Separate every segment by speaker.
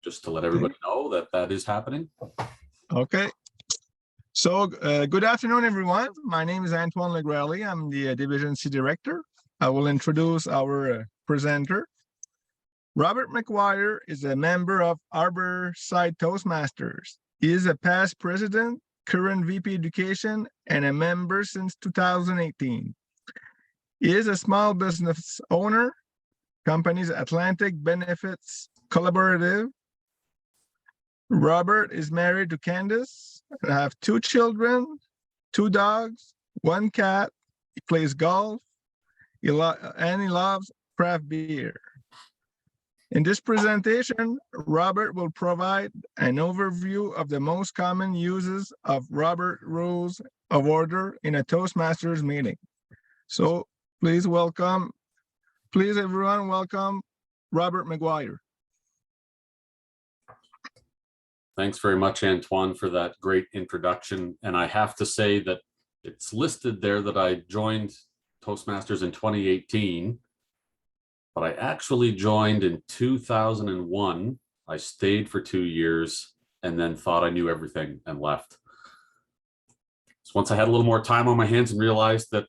Speaker 1: just to let everybody know that that is happening.
Speaker 2: Okay. So good afternoon, everyone. My name is Antoine Legrelli. I'm the Division C Director. I will introduce our presenter. Robert McGuire is a member of Harbourside Toastmasters. He is a past president, current VP Education, and a member since 2018. He is a small business owner, company's Atlantic Benefits Collaborative. Robert is married to Candace and have 2 children, 2 dogs, 1 cat. He plays golf, and he loves craft beer. In this presentation, Robert will provide an overview of the most common uses of Robert Rules of Order in a Toastmasters meeting. So please everyone welcome Robert McGuire.
Speaker 1: Thanks very much, Antoine, for that great introduction. And I have to say that it's listed there that I joined Toastmasters in 2018, but I actually joined in 2001. I stayed for 2 years and then thought I knew everything and left. So once I had a little more time on my hands and realized that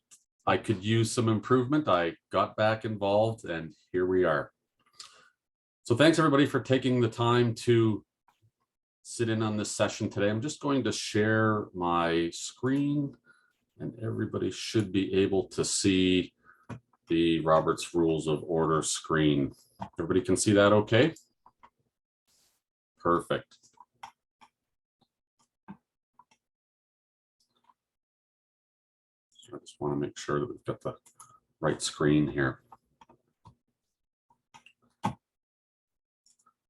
Speaker 1: I could use some improvement, I got back involved and here we are. So thanks everybody for taking the time to sit in on this session today. I'm just going to share my screen and everybody should be able to see the Robert's Rules of Order screen. Everybody can see that okay? Perfect. So I just want to make sure that we've got the right screen here.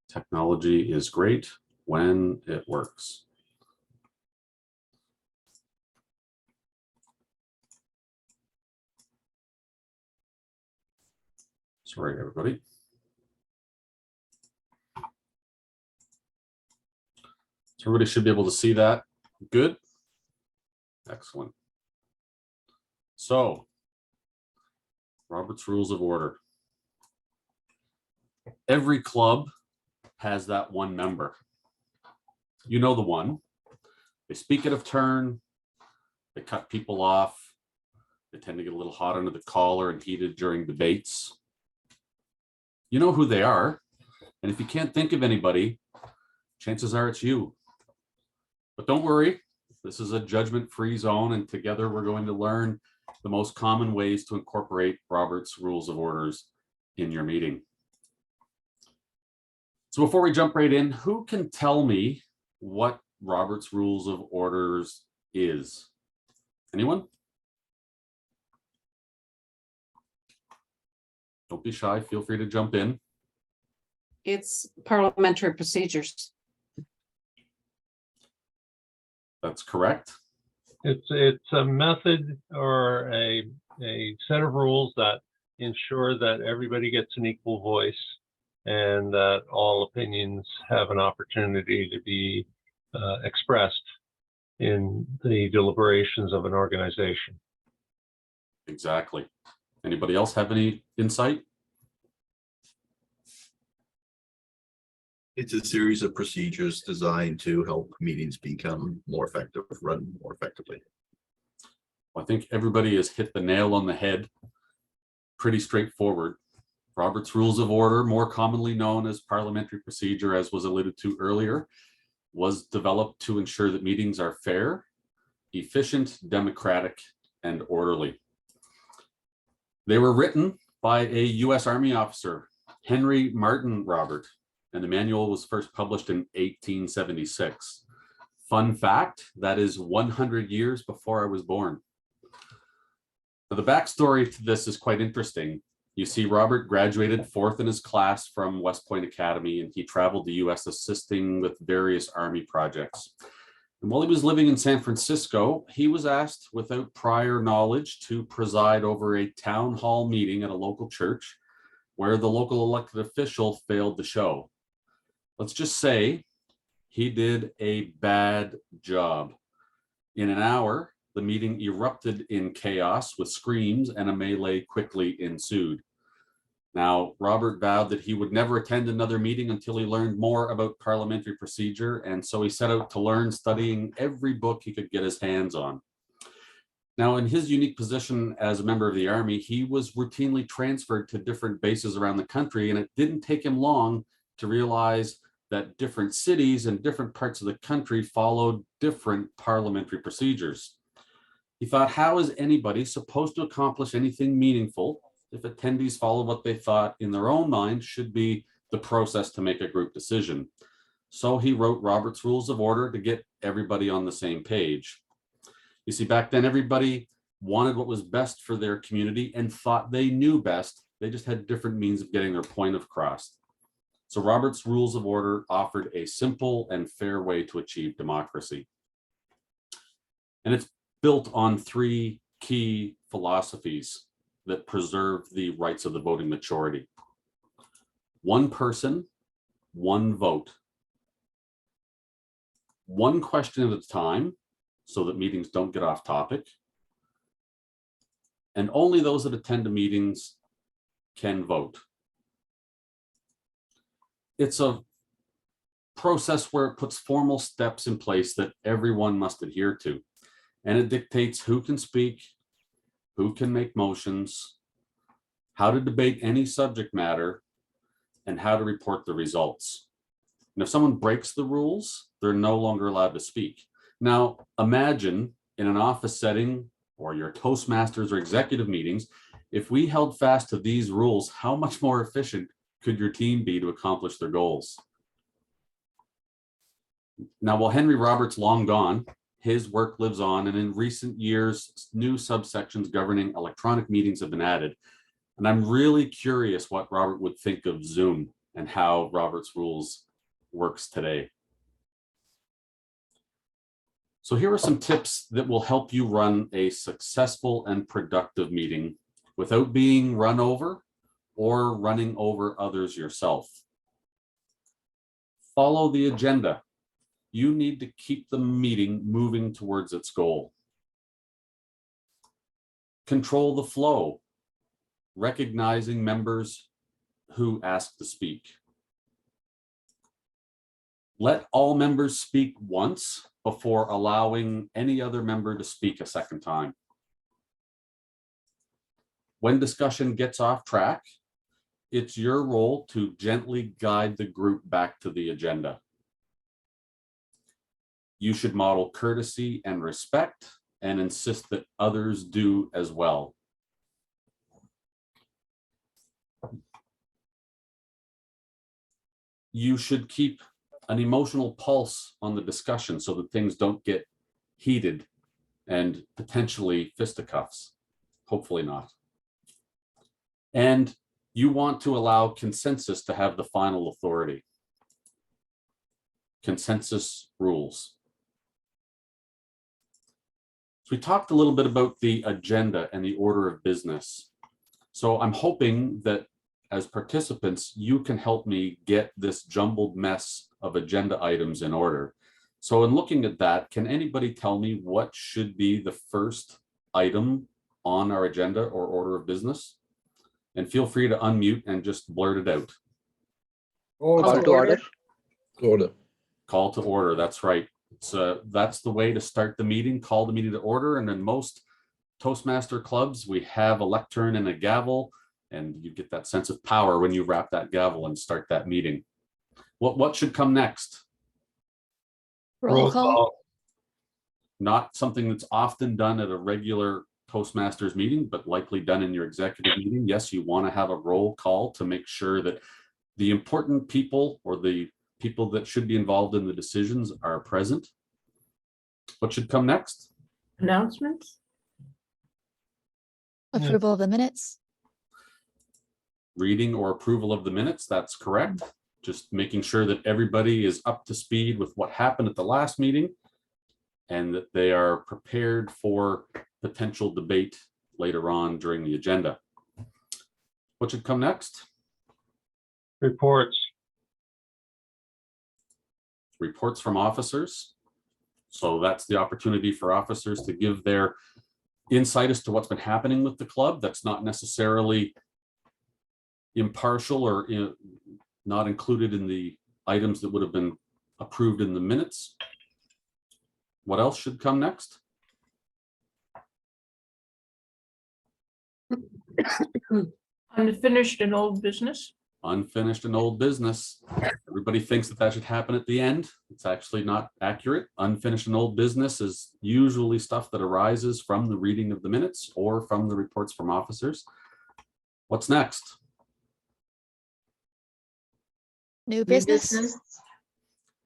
Speaker 1: Technology is great when it works. Sorry, everybody. So everybody should be able to see that. Good. Excellent. So, Robert's Rules of Order. Every club has that one member. You know the one. They speak out of turn. They cut people off. They tend to get a little hot under the collar and heated during debates. You know who they are. And if you can't think of anybody, chances are it's you. But don't worry, this is a judgment-free zone, and together we're going to learn the most common ways to incorporate Robert's Rules of Orders in your meeting. So before we jump right in, who can tell me what Robert's Rules of Orders is? Anyone? Don't be shy, feel free to jump in.
Speaker 3: It's parliamentary procedures.
Speaker 1: That's correct.
Speaker 4: It's a method or a set of rules that ensure that everybody gets an equal voice and that all opinions have an opportunity to be expressed in the deliberations of an organization.
Speaker 1: Exactly. Anybody else have any insight?
Speaker 5: It's a series of procedures designed to help meetings become more effective, run more effectively.
Speaker 1: I think everybody has hit the nail on the head. Pretty straightforward. Robert's Rules of Order, more commonly known as parliamentary procedure, as was alluded to earlier, was developed to ensure that meetings are fair, efficient, democratic, and orderly. They were written by a U.S. Army officer, Henry Martin Robert, and the manual was first published in 1876. Fun fact, that is 100 years before I was born. Now, the backstory to this is quite interesting. You see, Robert graduated 4th in his class from West Point Academy, and he traveled the U.S. assisting with various Army projects. And while he was living in San Francisco, he was asked without prior knowledge to preside over a town hall meeting at a local church where the local elected official failed to show. Let's just say he did a bad job. In an hour, the meeting erupted in chaos with screams, and a melee quickly ensued. Now, Robert vowed that he would never attend another meeting until he learned more about parliamentary procedure, and so he set out to learn, studying every book he could get his hands on. Now, in his unique position as a member of the Army, he was routinely transferred to different bases around the country, and it didn't take him long to realize that different cities and different parts of the country followed different parliamentary procedures. He thought, how is anybody supposed to accomplish anything meaningful if attendees follow what they thought in their own mind should be the process to make a group decision? So he wrote Robert's Rules of Order to get everybody on the same page. You see, back then, everybody wanted what was best for their community and thought they knew best. They just had different means of getting their point across. So Robert's Rules of Order offered a simple and fair way to achieve democracy. And it's built on three key philosophies that preserve the rights of the voting majority. One person, one vote. One question at a time, so that meetings don't get off topic. And only those that attend the meetings can vote. It's a process where it puts formal steps in place that everyone must adhere to. And it dictates who can speak, who can make motions, how to debate any subject matter, and how to report the results. And if someone breaks the rules, they're no longer allowed to speak. Now, imagine in an office setting or your Toastmasters or executive meetings, if we held fast to these rules, how much more efficient could your team be to accomplish their goals? Now, while Henry Roberts long gone, his work lives on, and in recent years, new subsections governing electronic meetings have been added. And I'm really curious what Robert would think of Zoom and how Robert's Rules works today. So here are some tips that will help you run a successful and productive meeting without being run over or running over others yourself. Follow the agenda. You need to keep the meeting moving towards its goal. Control the flow, recognizing members who ask to speak. Let all members speak once before allowing any other member to speak a second time. When discussion gets off track, it's your role to gently guide the group back to the agenda. You should model courtesy and respect and insist that others do as well. You should keep an emotional pulse on the discussion so that things don't get heated and potentially fisticuffs. Hopefully not. And you want to allow consensus to have the final authority. Consensus rules. So we talked a little bit about the agenda and the order of business. So I'm hoping that as participants, you can help me get this jumbled mess of agenda items in order. So in looking at that, can anybody tell me what should be the first item on our agenda or order of business? And feel free to unmute and just blurt it out.
Speaker 6: Call to order.
Speaker 5: Order.
Speaker 1: Call to order, that's right. That's the way to start the meeting, call the meeting to order. And in most Toastmaster clubs, we have a lectern and a gavel, and you get that sense of power when you wrap that gavel and start that meeting. What should come next?
Speaker 6: Roll call.
Speaker 1: Not something that's often done at a regular Toastmasters meeting, but likely done in your executive meeting. Yes, you want to have a roll call to make sure that the important people or the people that should be involved in the decisions are present. What should come next?
Speaker 6: Announcements.
Speaker 7: Approval of the minutes.
Speaker 1: Reading or approval of the minutes, that's correct. Just making sure that everybody is up to speed with what happened at the last meeting and that they are prepared for potential debate later on during the agenda. What should come next?
Speaker 4: Reports.
Speaker 1: Reports from officers. So that's the opportunity for officers to give their insight as to what's been happening with the club. That's not necessarily impartial or not included in the items that would have been approved in the minutes. What else should come next?
Speaker 6: Unfinished and old business.
Speaker 1: Unfinished and old business. Everybody thinks that that should happen at the end. It's actually not accurate. Unfinished and old business is usually stuff that arises from the reading of the minutes or from the reports from officers. What's next?
Speaker 7: New business.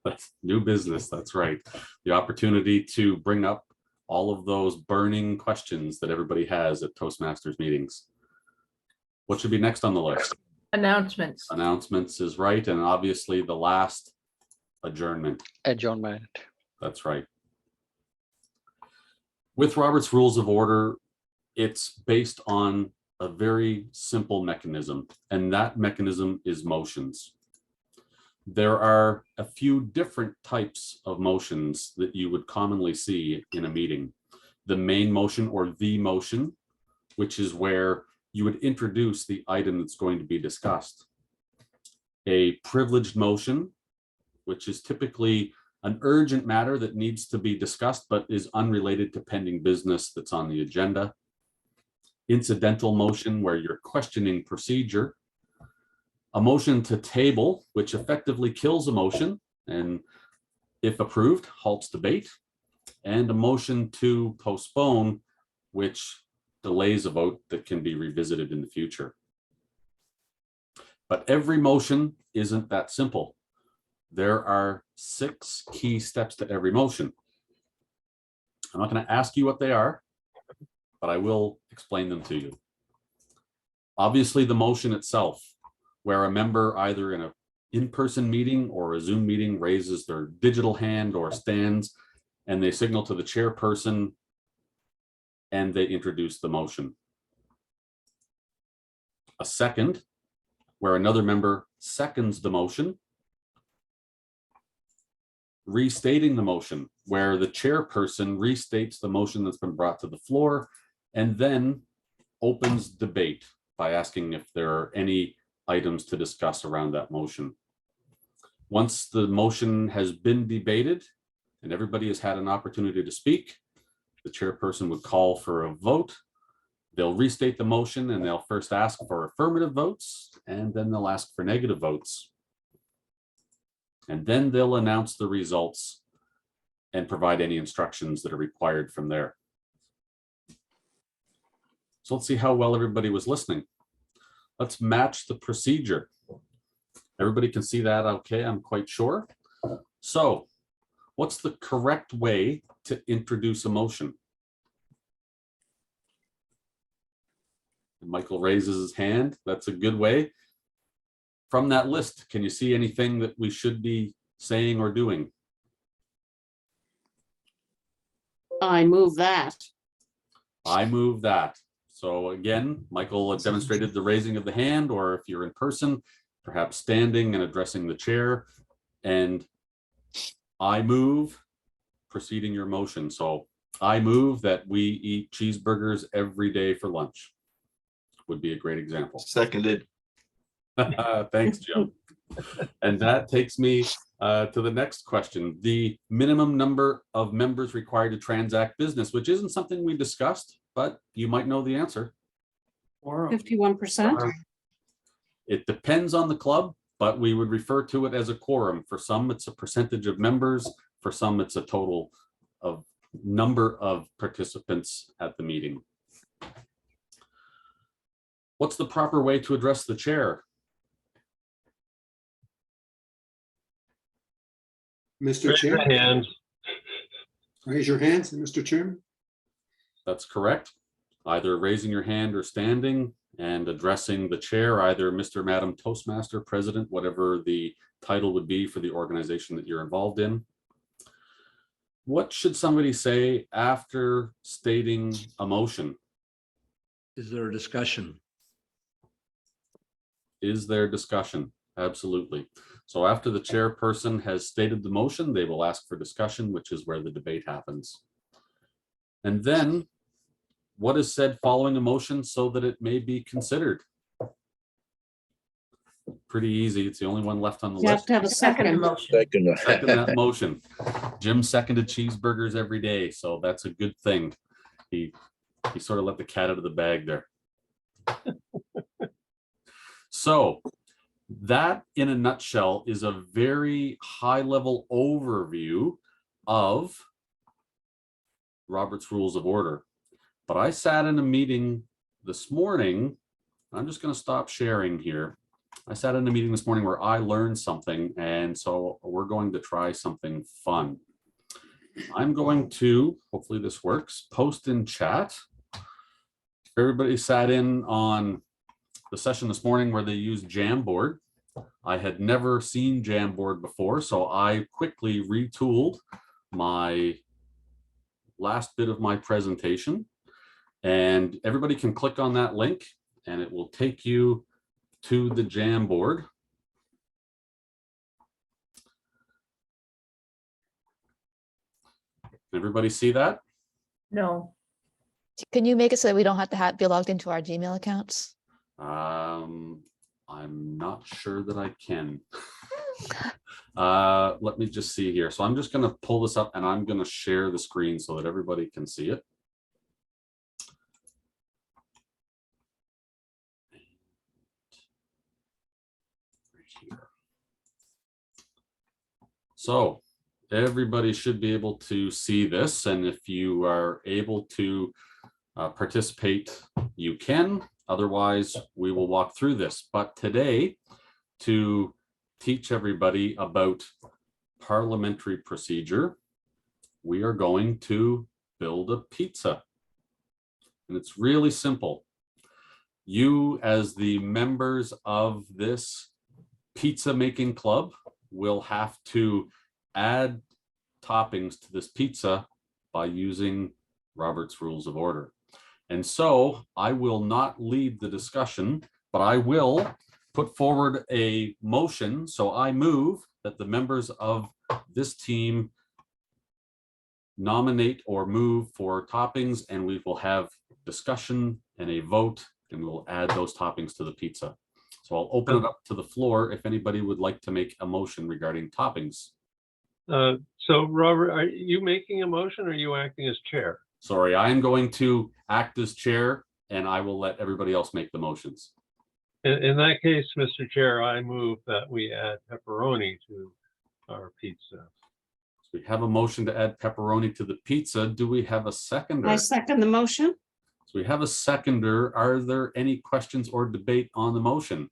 Speaker 1: That's new business. That's right. The opportunity to bring up all of those burning questions that everybody has at Toastmasters meetings. What should be next on the list?
Speaker 6: Announcements.
Speaker 1: Announcements is right. And obviously the last, adjournment.
Speaker 8: Adjournment.
Speaker 1: That's right. With Robert's Rules of Order, it's based on a very simple mechanism, and that mechanism is motions. There are a few different types of motions that you would commonly see in a meeting. The main motion or the motion, which is where you would introduce the item that's going to be discussed. A privileged motion, which is typically an urgent matter that needs to be discussed but is unrelated to pending business that's on the agenda. Incidental motion, where you're questioning procedure. A motion to table, which effectively kills a motion and, if approved, halts debate. And a motion to postpone, which delays a vote that can be revisited in the future. But every motion isn't that simple. There are 6 key steps to every motion. I'm not going to ask you what they are, but I will explain them to you. Obviously, the motion itself, where a member either in an in-person meeting or a Zoom meeting raises their digital hand or stands and they signal to the chairperson and they introduce the motion. A second, where another member seconds the motion. Restating the motion, where the chairperson restates the motion that's been brought to the floor and then opens debate by asking if there are any items to discuss around that motion. Once the motion has been debated and everybody has had an opportunity to speak, the chairperson would call for a vote. They'll restate the motion and they'll first ask for affirmative votes and then they'll ask for negative votes. And then they'll announce the results and provide any instructions that are required from there. So let's see how well everybody was listening. Let's match the procedure. Everybody can see that okay, I'm quite sure. So what's the correct way to introduce a motion? Michael raises his hand. That's a good way. From that list, can you see anything that we should be saying or doing?
Speaker 3: I move that.
Speaker 1: I move that. So again, Michael demonstrated the raising of the hand, or if you're in person, perhaps standing and addressing the chair. And I move, preceding your motion. So I move that we eat cheeseburgers every day for lunch. Would be a great example.
Speaker 5: Seconded.
Speaker 1: Thanks, Jim. And that takes me to the next question. The minimum number of members required to transact business, which isn't something we discussed, but you might know the answer.
Speaker 3: 51%.
Speaker 1: It depends on the club, but we would refer to it as a quorum. For some, it's a percentage of members. For some, it's a total of number of participants at the meeting. What's the proper way to address the chair?
Speaker 9: Mr.
Speaker 4: Raise your
Speaker 9: Chair,
Speaker 4: hand.
Speaker 9: raise your hands, Mr. Chairman.
Speaker 1: That's correct. Either raising your hand or standing and addressing the chair, either Mr. Madam Toastmaster, President, whatever the title would be for the organization that you're involved in. What should somebody say after stating a motion?
Speaker 10: Is there a discussion?
Speaker 1: Is there discussion? Absolutely. So after the chairperson has stated the motion, they will ask for discussion, which is where the debate happens. And then what is said following a motion so that it may be considered? Pretty easy. It's the only one left on the
Speaker 3: You have
Speaker 1: list.
Speaker 3: to have a second.
Speaker 6: motion.
Speaker 1: Second that motion. Jim seconded cheeseburgers every day, so that's a good thing. He sort of let the cat out of the bag there. So that, in a nutshell, is a very high-level overview of Robert's Rules of Order. But I sat in a meeting this morning. I'm just going to stop sharing here. I sat in a meeting this morning where I learned something, and so we're going to try something fun. I'm going to, hopefully this works, post in chat. Everybody sat in on the session this morning where they used Jamboard. I had never seen Jamboard before, so I quickly retooled my last bit of my presentation, and everybody can click on that link and it will take you to the Jamboard. Everybody see that?
Speaker 6: No.
Speaker 7: Can you make it so that we don't have to be logged into our Gmail accounts?
Speaker 1: I'm not sure that I can. Let me just see here. So I'm just going to pull this up and I'm going to share the screen so that everybody can see it. So everybody should be able to see this, and if you are able to participate, you can. Otherwise, we will walk through this. But today, to teach everybody about parliamentary procedure, we are going to build a pizza. And it's really simple. You, as the members of this pizza making club, will have to add toppings to this pizza by using Robert's Rules of Order. And so I will not lead the discussion, but I will put forward a motion. So I move that the members of this team nominate or move for toppings, and we will have discussion and a vote, and we will add those toppings to the pizza. So I'll open it up to the floor if anybody would like to make a motion regarding toppings.
Speaker 4: So Robert, are you making a motion or are you acting as chair?
Speaker 1: Sorry, I am going to act as chair, and I will let everybody else make the motions.
Speaker 4: In that case, Mr. Chair, I move that we add pepperoni to our pizza.
Speaker 1: So we have a motion to add pepperoni to the pizza. Do we have a seconder?
Speaker 3: I second the motion.
Speaker 1: So we have a seconder. Are there any questions or debate on the motion?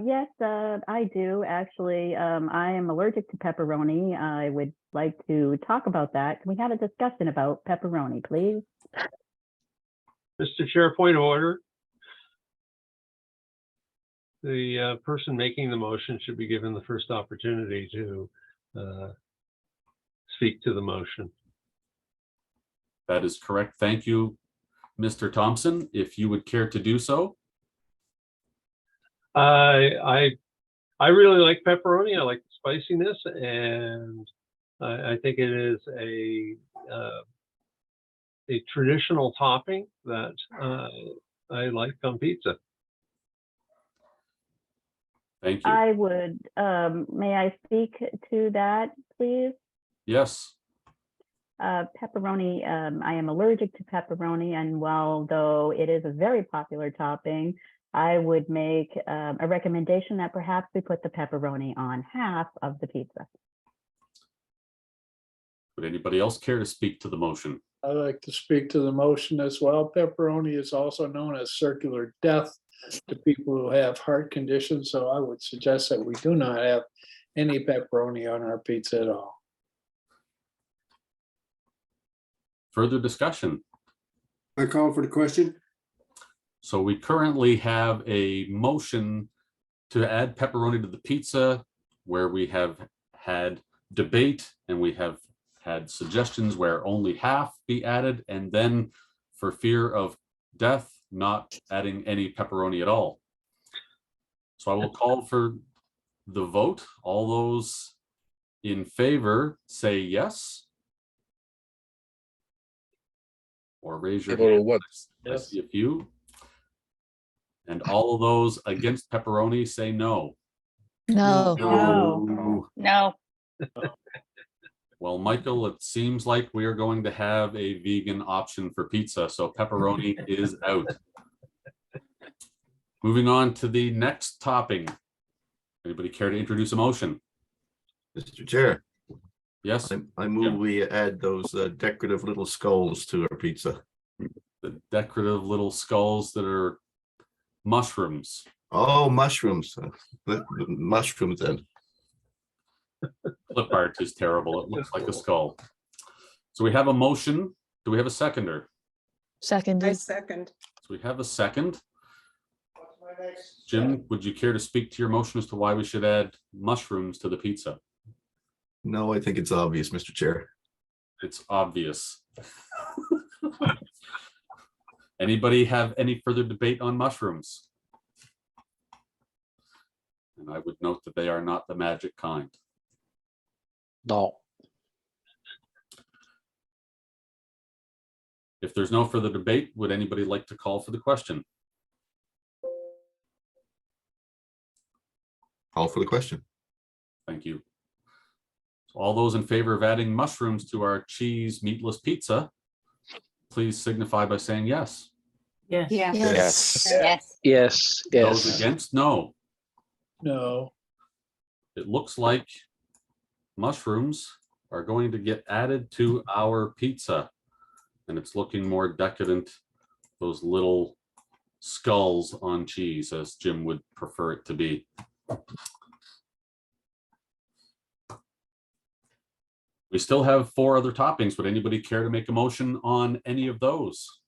Speaker 8: Yes, I do actually. I am allergic to pepperoni. I would like to talk about that. Can we have a discussion about pepperoni, please?
Speaker 4: Mr. Chair, point of order. The person making the motion should be given the first opportunity to speak to the motion.
Speaker 1: That is correct. Thank you, Mr. Thompson. If you would care to do so.
Speaker 4: I really like pepperoni. I like the spiciness, and I think it is a traditional topping that I like on pizza.
Speaker 1: Thank you.
Speaker 8: I would, may I speak to that, please?
Speaker 1: Yes.
Speaker 8: Pepperoni, I am allergic to pepperoni, and though it is a very popular topping, I would make a recommendation that perhaps we put the pepperoni on half of the pizza.
Speaker 1: Would anybody else care to speak to the motion?
Speaker 11: I'd like to speak to the motion as well. Pepperoni is also known as circular death to people who have heart conditions, so I would suggest that we do not have any pepperoni on our pizza at all.
Speaker 1: Further discussion?
Speaker 9: I call for the question.
Speaker 1: So we currently have a motion to add pepperoni to the pizza, where we have had debate and we have had suggestions where only half be added, and then for fear of death, not adding any pepperoni at all. So I will call for the vote. All those in favor say yes. Or raise your hand. I see a few. And all of those against pepperoni say no.
Speaker 7: No.
Speaker 8: No. No.
Speaker 1: Well, Michael, it seems like we are going to have a vegan option for pizza, so pepperoni is out. Moving on to the next topping. Anybody care to introduce a motion?
Speaker 5: Mr. Chair,
Speaker 1: Yes,
Speaker 5: I move
Speaker 1: Jim.
Speaker 5: we add those decorative little skulls to our pizza.
Speaker 1: The decorative little skulls that are mushrooms.
Speaker 5: Oh, mushrooms. The mushrooms then.
Speaker 1: Flip art is terrible. It looks like a skull. So we have a motion. Do we have a seconder?
Speaker 7: Seconded.
Speaker 6: second.
Speaker 1: So we have a second. Jim, would you care to speak to your motion as to why we should add mushrooms to the pizza?
Speaker 5: No, I think it's obvious, Mr. Chair.
Speaker 1: It's obvious. Anybody have any further debate on mushrooms? And I would note that they are not the magic kind.
Speaker 10: No.
Speaker 1: If there's no further debate, would anybody like to call for the question?
Speaker 5: Call for the question.
Speaker 1: Thank you. So all those in favor of adding mushrooms to our cheese meatless pizza, please signify by saying yes.
Speaker 6: Yes.
Speaker 3: Yeah.
Speaker 7: Yes.
Speaker 8: Yes.
Speaker 10: Yes,
Speaker 1: Those
Speaker 10: yes.
Speaker 1: against, no.
Speaker 11: No.
Speaker 1: It looks like mushrooms are going to get added to our pizza, and it's looking more decadent. Those little skulls on cheese, as Jim would prefer it to be. We still have 4 other toppings. Would anybody care to make a motion on any of those?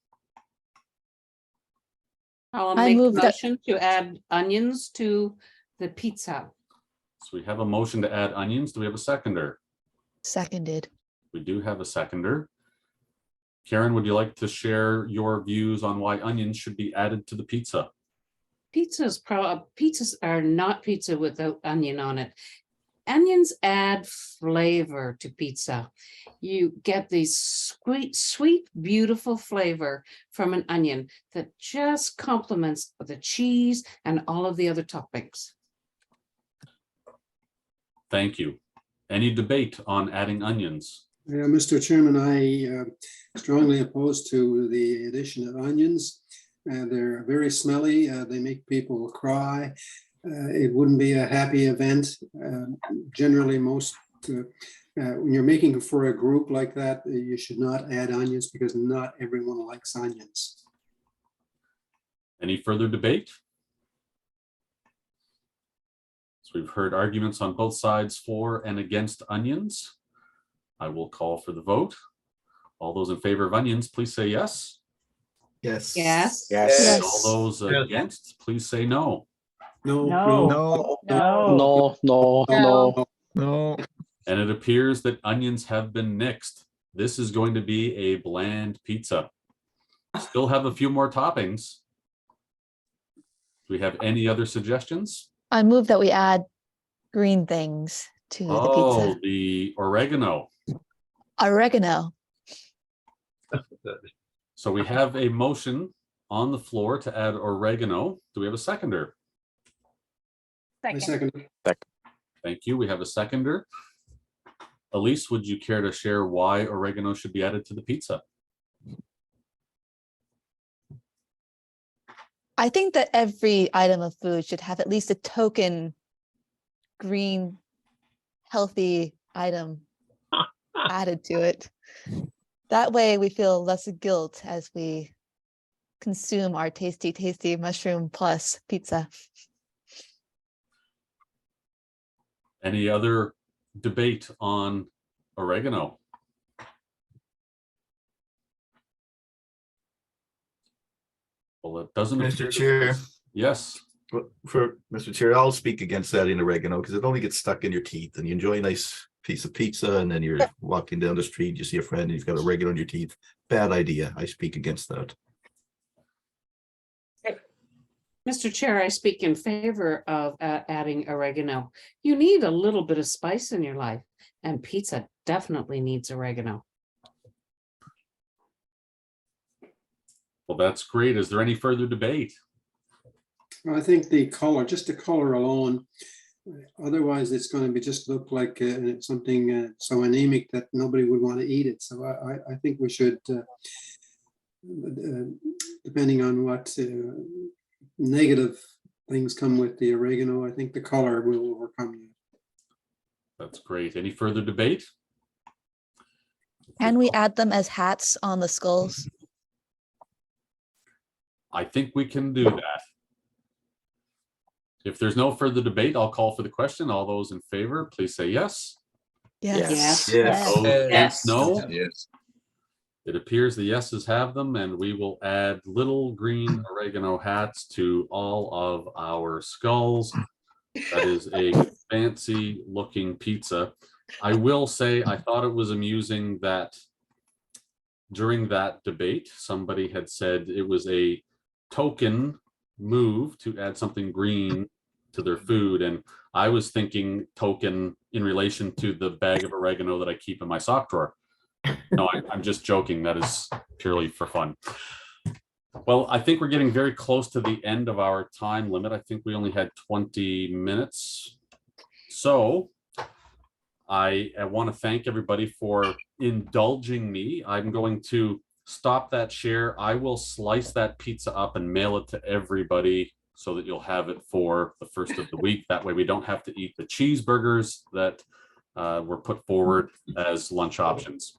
Speaker 3: I'll
Speaker 7: I
Speaker 3: make a
Speaker 7: move that-
Speaker 3: motion to add onions to the pizza.
Speaker 1: So we have a motion to add onions. Do we have a seconder?
Speaker 7: Seconded.
Speaker 1: We do have a seconder. Karen, would you like to share your views on why onions should be added to the pizza?
Speaker 3: Pizzas are not pizza without onion on it. Onions add flavor to pizza. You get this sweet, beautiful flavor from an onion that just complements the cheese and all of the other toppings.
Speaker 1: Thank you. Any debate on adding onions?
Speaker 9: Yeah, Mr. Chairman, I strongly oppose to the addition of onions. They're very smelly. They make people cry. It wouldn't be a happy event. Generally, when you're making for a group like that, you should not add onions because not everyone likes onions.
Speaker 1: Any further debate? So we've heard arguments on both sides for and against onions. I will call for the vote. All those in favor of onions, please say yes.
Speaker 5: Yes.
Speaker 3: Yes.
Speaker 7: Yes.
Speaker 1: All those
Speaker 4: Yes.
Speaker 1: against, please say no.
Speaker 9: No,
Speaker 8: No.
Speaker 9: no,
Speaker 11: No.
Speaker 10: No.
Speaker 2: No.
Speaker 1: And it appears that onions have been nixed. This is going to be a bland pizza. Still have a few more toppings. Do we have any other suggestions?
Speaker 7: I move that we add green things to the
Speaker 1: Oh,
Speaker 7: pizza.
Speaker 1: the oregano.
Speaker 7: Oregano.
Speaker 1: So we have a motion on the floor to add oregano. Do we have a seconder?
Speaker 9: I second.
Speaker 1: Thank you. We have a seconder. Elise, would you care to share why oregano should be added to the pizza?
Speaker 7: I think that every item of food should have at least a token green, healthy item added to it. That way we feel less guilt as we consume our tasty, tasty mushroom plus pizza.
Speaker 1: Any other debate on oregano? Well, it doesn't.
Speaker 5: Mr. Chair.
Speaker 1: Yes.
Speaker 5: For Mr. Chair, I'll speak against that in oregano because it only gets stuck in your teeth and you enjoy a nice piece of pizza and then you're walking down the street, you see a friend and you've got oregano in your teeth. Bad idea. I speak against that.
Speaker 3: Mr. Chair, I speak in favor of adding oregano. You need a little bit of spice in your life, and pizza definitely needs oregano.
Speaker 1: Well, that's great. Is there any further debate?
Speaker 9: I think the color, just the color alone, otherwise it's going to be just look like something so anemic that nobody would want to eat it. So I think we should, depending on what negative things come with the oregano, I think the color will overcome that.
Speaker 1: That's great. Any further debate?
Speaker 7: Can we add them as hats on the skulls?
Speaker 1: I think we can do that. If there's no further debate, I'll call for the question. All those in favor, please say yes.
Speaker 3: Yes.
Speaker 5: Yes.
Speaker 1: Those against, no.
Speaker 10: Yes.
Speaker 1: It appears the yeses have them, and we will add little green oregano hats to all of our skulls. That is a fancy looking pizza. I will say, I thought it was amusing that during that debate, somebody had said it was a token move to add something green to their food. And I was thinking token in relation to the bag of oregano that I keep in my sock drawer. No, I'm just joking. That is purely for fun. Well, I think we're getting very close to the end of our time limit. I think we only had 20 minutes. So I want to thank everybody for indulging me. I'm going to stop that share. I will slice that pizza up and mail it to everybody so that you'll have it for the first of the week. That way we don't have to eat the cheeseburgers that were put forward as lunch options.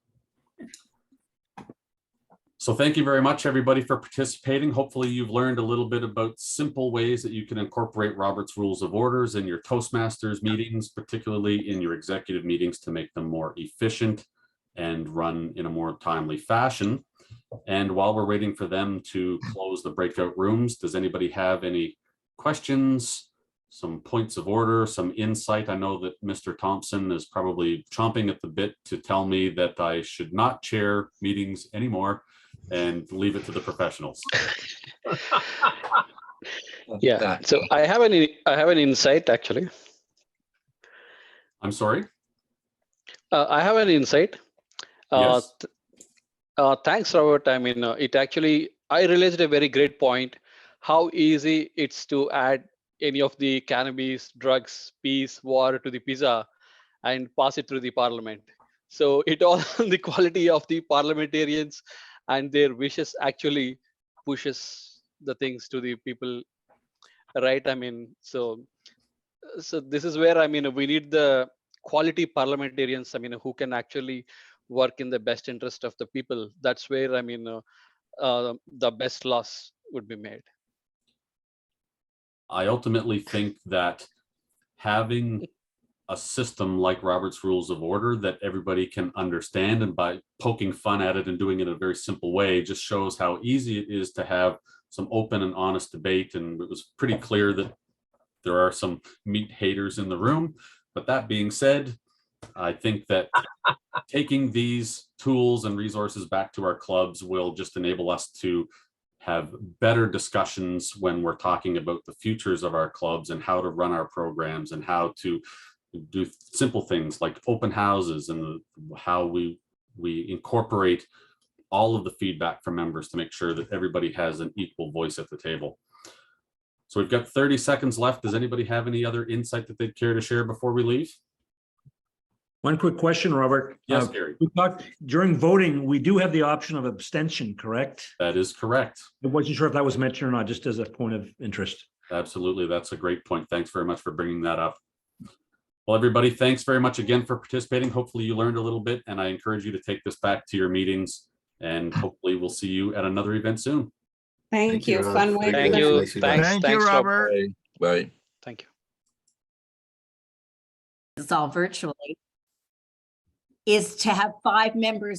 Speaker 1: So thank you very much, everybody, for participating. Hopefully you've learned a little bit about simple ways that you can incorporate Robert's Rules of Orders in your Toastmasters meetings, particularly in your executive meetings, to make them more efficient and run in a more timely fashion. And while we're waiting for them to close the breakout rooms, does anybody have any questions, some points of order, some insight? I know that Mr. Thompson is probably chomping at the bit to tell me that I should not chair meetings anymore and leave it to the professionals.
Speaker 10: Yeah. So I have an insight actually.
Speaker 1: I'm
Speaker 10: I have an insight.
Speaker 1: Yes.
Speaker 10: Thanks, Robert. I mean, I realized a very great point, how easy it's to add any of the cannabis, drugs, peace, war to the pizza and pass it through the parliament. So it all the quality of the parliamentarians and their wishes actually pushes the things to the people, right? I mean, so this is where, I mean, we need the quality parliamentarians, I mean, who can actually work in the best interest of the people. That's where, I mean, the best laws would be made.
Speaker 1: I ultimately think that having a system like Robert's Rules of Order that everybody can understand, and by poking fun at it and doing it in a very simple way, just shows how easy it is to have some open and honest debate. And it was pretty clear that there are some meat haters in the room. But that being said, I think that taking these tools and resources back to our clubs will just enable us to have better discussions when we're talking about the futures of our clubs and how to run our programs and how to do simple things like open houses and how we incorporate all of the feedback from members to make sure that everybody has an equal voice at the table. So we've got 30 seconds left. Does anybody have any other insight that they'd care to share before we leave?
Speaker 12: One quick question, Robert.
Speaker 1: Yes, Gary.
Speaker 12: We talked during voting, we do have the option of abstention, correct?
Speaker 1: That is correct.
Speaker 12: I wasn't sure if that was mentioned or not, just as a point of interest.
Speaker 1: Absolutely. That's a great point. Thanks very much for bringing that up. Well, everybody, thanks very much again for participating. Hopefully you learned a little bit, and I encourage you to take this back to your meetings, and hopefully we'll see you at another event soon.
Speaker 3: Thank you.
Speaker 5: Rob.
Speaker 3: Fun way.
Speaker 10: Thank you.
Speaker 5: Nicely done.
Speaker 10: Thanks,
Speaker 2: Thank you,
Speaker 10: Rob.
Speaker 2: Robert.
Speaker 10: Bye. Thank you.
Speaker 13: It's all virtually, is to have 5 members